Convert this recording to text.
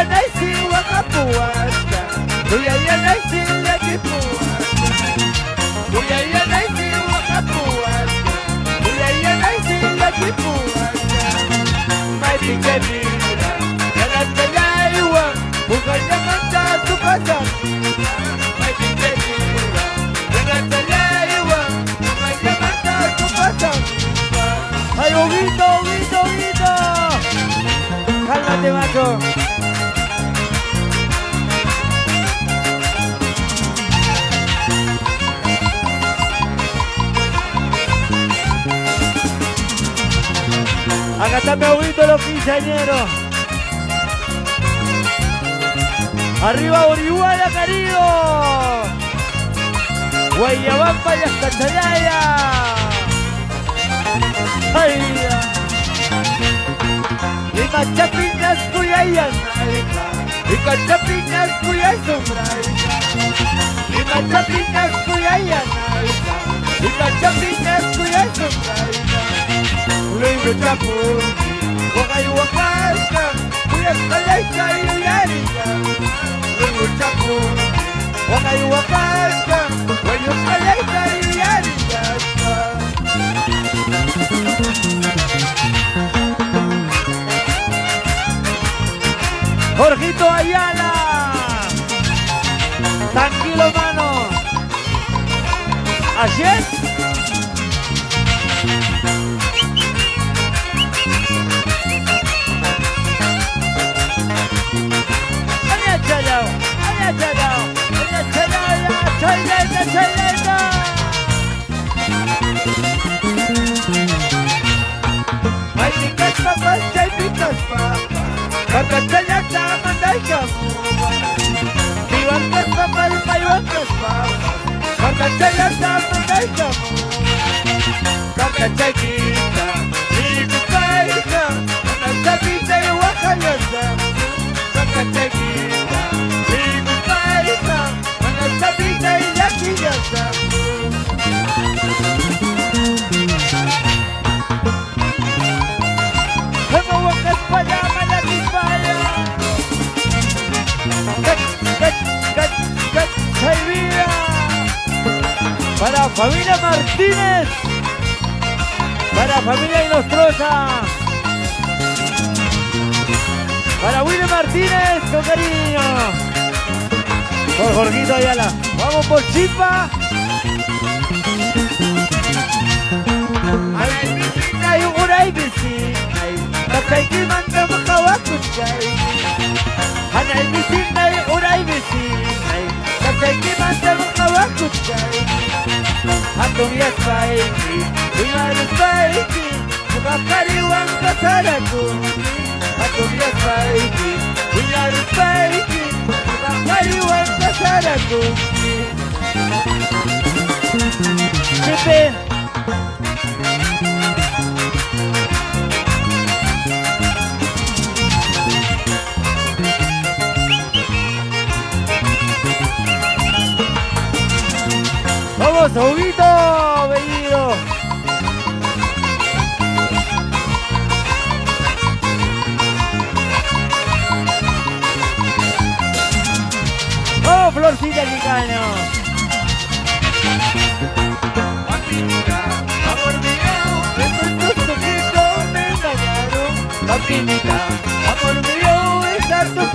naisi wakapuasta, kuyaya naisi lakipuasta, kuyaya naisi wakapuasta, kuyaya naisi lakipuasta. May bigabira, yalat kayaiwa, bukanya manta tupasan. May bigabira, yalat kayaiwa, bukanya manta tupasan. Ay, Huguito, Huguito, Huguito. Cálmate, macho. Acá está mi Huguito, los quinceañeros. Arriba Orihuela, querido. Guayabamba y hasta Chalaya. Ay, y machapinas cuyayas nalga, y cachapinas cuyay sombraiga, y machapinas cuyayas nalga, y cachapinas cuyay sombraiga. Luego chapurki, guayuapasca, cuyas calaika y uyariga. Luego chapurki, guayuapasca, cuyas calaika y uyariga. Jorgito Ayala, tranquilo, mano. ¿Así es? Ay, picas papas, chay picas papas. Carcachaya mandai kamu. Piwankas papas, paywankas papas. Carcachaya mandai kamu. Carcachay kita, hidu kaita, anasabita y wakayasa. Carcachay kita, hidu kaita, anasabita y yakiyasa. Para familia Martínez, para familia Inostrosa, para Willy Martínez, con cariño, por Jorgito Ayala. Vamos por Chipa. Ay, uray bisinay, katay manda makawakusay. Anay bisinay, uray bisinay, katay manda makawakusay. Atong yaspaiki, uyaluspaiki, mukakariwan kasaraku. Atong yaspaiki, uyaluspaiki, mukakariwan kasaraku. Chipe. Vamos, Huguito, venido. Oh, Florcita Chicano. Papinita, amor mío, estos tus ojitos me engañaron. Papinita, amor mío, estos tus